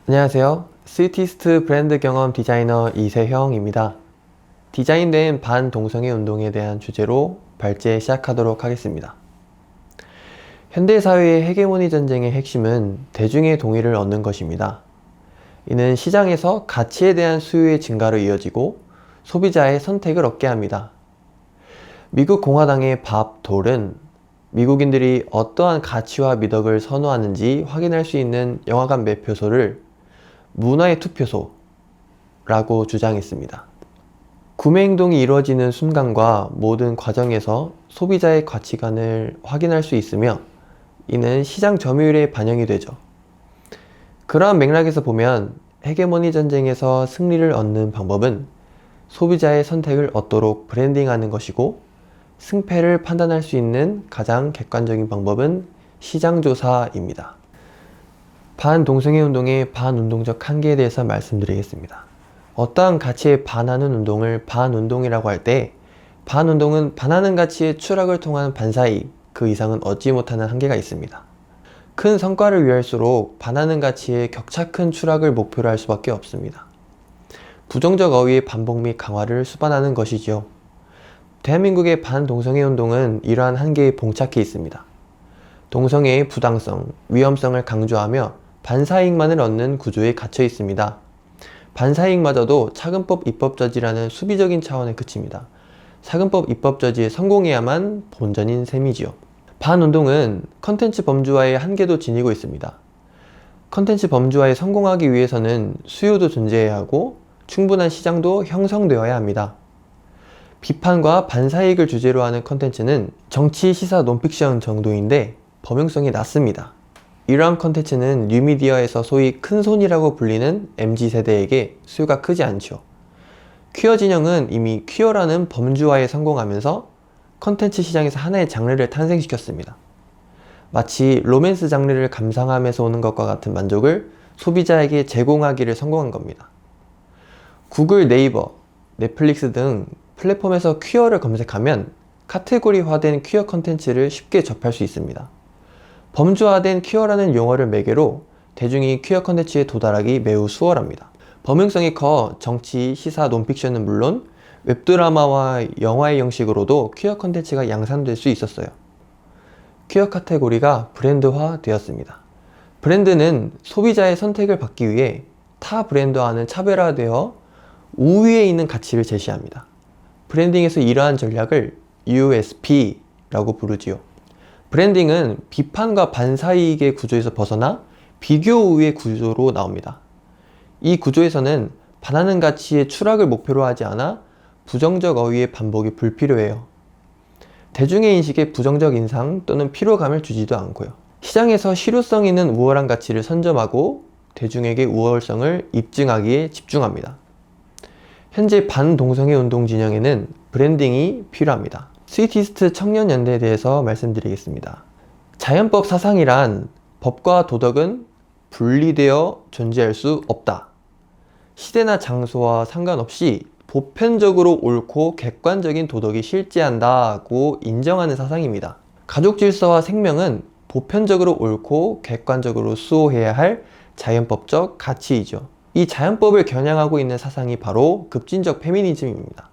안녕하세요. 스위티스트 브랜드 경험 디자이너 이세형입니다. 디자인된 반동성애 운동에 대한 주제로 발제 시작하도록 하겠습니다. 현대사회의 헤게모니 전쟁의 핵심은 대중의 동의를 얻는 것입니다. 이는 시장에서 가치에 대한 수요의 증가로 이어지고 소비자의 선택을 얻게 합니다. 미국 공화당의 밥 돌은 미국인들이 어떠한 가치와 미덕을 선호하는지 확인할 수 있는 영화관 매표소를 문화의 투표소라고 주장했습니다. 구매 행동이 이루어지는 순간과 모든 과정에서 소비자의 가치관을 확인할 수 있으며 이는 시장 점유율에 반영이 되죠. 그러한 맥락에서 보면 헤게모니 전쟁에서 승리를 얻는 방법은 소비자의 선택을 얻도록 브랜딩하는 것이고 승패를 판단할 수 있는 가장 객관적인 방법은 시장조사입니다. 반동성애 운동의 반운동적 한계에 대해서 말씀드리겠습니다. 어떠한 가치에 반하는 운동을 반운동이라고 할 때 반운동은 반하는 가치의 추락을 통한 반사이익, 그 이상은 얻지 못하는 한계가 있습니다. 큰 성과를 위할수록 반하는 가치의 격차 큰 추락을 목표로 할 수밖에 없습니다. 부정적 어휘의 반복 및 강화를 수반하는 것이지요. 대한민국의 반동성애 운동은 이러한 한계에 봉착해 있습니다. 동성애의 부당성, 위험성을 강조하며 반사이익만을 얻는 구조에 갇혀 있습니다. 반사이익마저도 차근법 입법저지라는 수비적인 차원에 그칩니다. 차근법 입법저지에 성공해야만 본전인 셈이지요. 반운동은 컨텐츠 범주화의 한계도 지니고 있습니다. 컨텐츠 범주화에 성공하기 위해서는 수요도 존재해야 하고 충분한 시장도 형성되어야 합니다. 비판과 반사이익을 주제로 하는 컨텐츠는 정치, 시사, 논픽션 정도인데 범용성이 낮습니다. 이러한 컨텐츠는 뉴미디어에서 소위 큰손이라고 불리는 MZ세대에게 수요가 크지 않죠. 퀴어 진영은 이미 퀴어라는 범주화에 성공하면서 컨텐츠 시장에서 하나의 장르를 탄생시켰습니다. 마치 로맨스 장르를 감상하면서 오는 것과 같은 만족을 소비자에게 제공하기를 성공한 겁니다. 구글, 네이버, 넷플릭스 등 플랫폼에서 퀴어를 검색하면 카테고리화된 퀴어 컨텐츠를 쉽게 접할 수 있습니다. 범주화된 퀴어라는 용어를 매개로 대중이 퀴어 컨텐츠에 도달하기 매우 수월합니다. 범용성이 커 정치, 시사, 논픽션은 물론 웹드라마와 영화의 형식으로도 퀴어 컨텐츠가 양산될 수 있었어요. 퀴어 카테고리가 브랜드화 되었습니다. 브랜드는 소비자의 선택을 받기 위해 타 브랜드와는 차별화되어 우위에 있는 가치를 제시합니다. 브랜딩에서 이러한 전략을 USP라고 부르지요. 브랜딩은 비판과 반사이익의 구조에서 벗어나 비교 우위의 구조로 나옵니다. 이 구조에서는 반하는 가치의 추락을 목표로 하지 않아 부정적 어휘의 반복이 불필요해요. 대중의 인식에 부정적 인상 또는 피로감을 주지도 않고요. 시장에서 실효성 있는 우월한 가치를 선점하고 대중에게 우월성을 입증하기에 집중합니다. 현재 반동성애 운동 진영에는 브랜딩이 필요합니다. 스위티스트 청년연대에 대해서 말씀드리겠습니다. 자연법 사상이란 법과 도덕은 분리되어 존재할 수 없다. 시대나 장소와 상관없이 보편적으로 옳고 객관적인 도덕이 실재한다고 인정하는 사상입니다. 가족 질서와 생명은 보편적으로 옳고 객관적으로 수호해야 할 자연법적 가치이죠. 이 자연법을 겨냥하고 있는 사상이 바로 급진적 페미니즘입니다.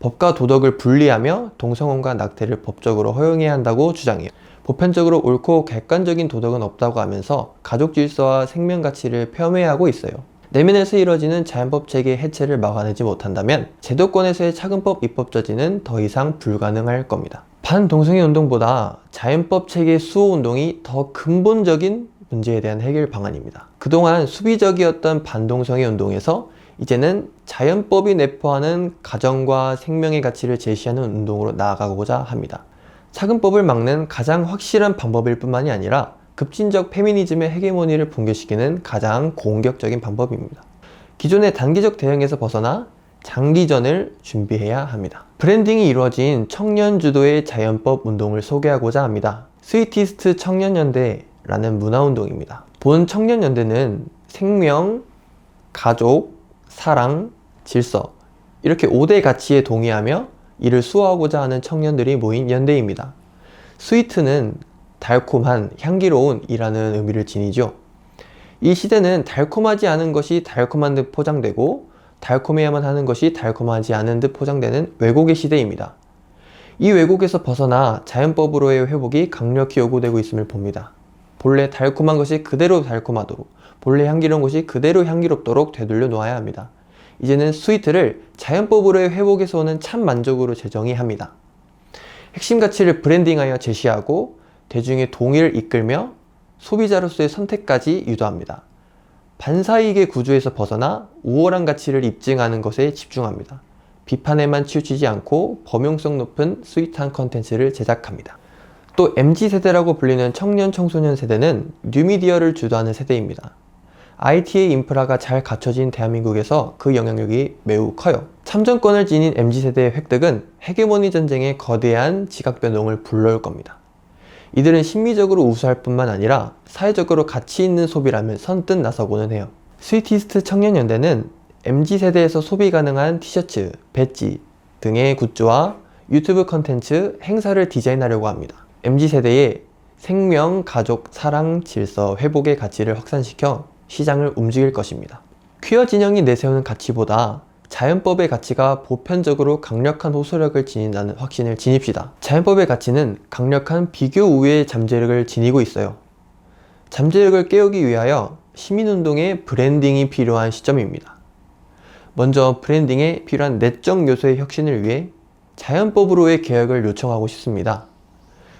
법과 도덕을 분리하며 동성혼과 낙태를 법적으로 허용해야 한다고 주장해요. 보편적으로 옳고 객관적인 도덕은 없다고 하면서 가족 질서와 생명 가치를 폄훼하고 있어요. 내면에서 이뤄지는 자연법 체계 해체를 막아내지 못한다면 제도권에서의 차근법 입법 저지는 더 이상 불가능할 겁니다. 반동성애 운동보다 자연법 체계 수호 운동이 더 근본적인 문제에 대한 해결 방안입니다. 그동안 수비적이었던 반동성애 운동에서 이제는 자연법이 내포하는 가정과 생명의 가치를 제시하는 운동으로 나아가고자 합니다. 차근법을 막는 가장 확실한 방법일 뿐만이 아니라 급진적 페미니즘의 헤게모니를 붕괴시키는 가장 공격적인 방법입니다. 기존의 단기적 대응에서 벗어나 장기전을 준비해야 합니다. 브랜딩이 이루어진 청년 주도의 자연법 운동을 소개하고자 합니다. 스위티스트 청년연대라는 문화운동입니다. 본 청년연대는 생명, 가족, 사랑, 질서 이렇게 5대 가치에 동의하며 이를 수호하고자 하는 청년들이 모인 연대입니다. 스위트는 달콤한, 향기로운 이라는 의미를 지니죠. 이 시대는 달콤하지 않은 것이 달콤한 듯 포장되고 달콤해야만 하는 것이 달콤하지 않은 듯 포장되는 왜곡의 시대입니다. 이 왜곡에서 벗어나 자연법으로의 회복이 강력히 요구되고 있음을 봅니다. 본래 달콤한 것이 그대로 달콤하도록, 본래 향기로운 것이 그대로 향기롭도록 되돌려 놓아야 합니다. 이제는 스위트를 자연법으로의 회복에서 오는 참 만족으로 재정의합니다. 핵심 가치를 브랜딩하여 제시하고 대중의 동의를 이끌며 소비자로서의 선택까지 유도합니다. 반사이익의 구조에서 벗어나 우월한 가치를 입증하는 것에 집중합니다. 비판에만 치우치지 않고 범용성 높은 스윗한 컨텐츠를 제작합니다. 또 MZ세대라고 불리는 청년 청소년 세대는 뉴미디어를 주도하는 세대입니다. IT의 인프라가 잘 갖춰진 대한민국에서 그 영향력이 매우 커요. 참정권을 지닌 MZ세대의 획득은 헤게모니 전쟁의 거대한 지각 변동을 불러올 겁니다. 이들은 심미적으로 우수할 뿐만 아니라 사회적으로 가치 있는 소비라면 선뜻 나서고는 해요. 스위티스트 청년연대는 MZ세대에서 소비 가능한 티셔츠, 배지 등의 굿즈와 유튜브 컨텐츠, 행사를 디자인하려고 합니다. MZ세대의 생명, 가족, 사랑, 질서, 회복의 가치를 확산시켜 시장을 움직일 것입니다. 퀴어 진영이 내세우는 가치보다 자연법의 가치가 보편적으로 강력한 호소력을 지닌다는 확신을 지닙시다. 자연법의 가치는 강력한 비교 우위의 잠재력을 지니고 있어요. 잠재력을 깨우기 위하여 시민운동의 브랜딩이 필요한 시점입니다. 먼저 브랜딩에 필요한 내적 요소의 혁신을 위해 자연법으로의 개혁을 요청하고 싶습니다.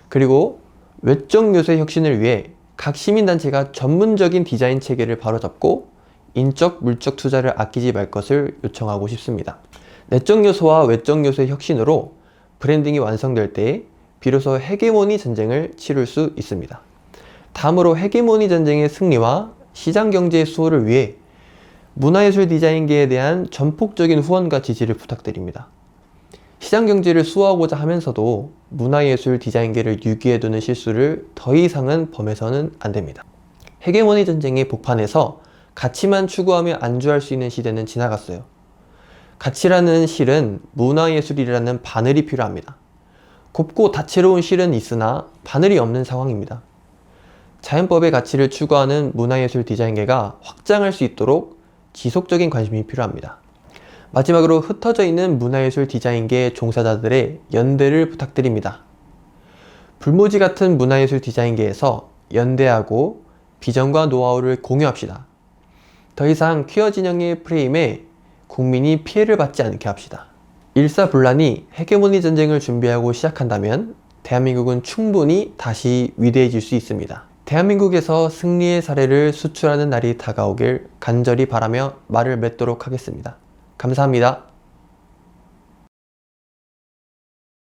그리고 외적 요소의 혁신을 위해 각 시민단체가 전문적인 디자인 체계를 바로잡고 인적, 물적 투자를 아끼지 말 것을 요청하고 싶습니다. 내적 요소와 외적 요소의 혁신으로 브랜딩이 완성될 때 비로소 헤게모니 전쟁을 치룰 수 있습니다. 다음으로 헤게모니 전쟁의 승리와 시장 경제의 수호를 위해 문화예술 디자인계에 대한 전폭적인 후원과 지지를 부탁드립니다. 시장 경제를 수호하고자 하면서도 문화예술 디자인계를 유기해두는 실수를 더 이상은 범해서는 안 됩니다. 헤게모니 전쟁의 복판에서 가치만 추구하며 안주할 수 있는 시대는 지나갔어요. 가치라는 실은 문화예술이라는 바늘이 필요합니다. 곱고 다채로운 실은 있으나 바늘이 없는 상황입니다. 자연법의 가치를 추구하는 문화예술 디자인계가 확장할 수 있도록 지속적인 관심이 필요합니다. 마지막으로 흩어져 있는 문화예술 디자인계 종사자들의 연대를 부탁드립니다. 불모지 같은 문화예술 디자인계에서 연대하고 비전과 노하우를 공유합시다. 더 이상 퀴어 진영의 프레임에 국민이 피해를 받지 않게 합시다. 일사불란이 헤게모니 전쟁을 준비하고 시작한다면 대한민국은 충분히 다시 위대해질 수 있습니다. 대한민국에서 승리의 사례를 수출하는 날이 다가오길 간절히 바라며 말을 맺도록 하겠습니다. 감사합니다.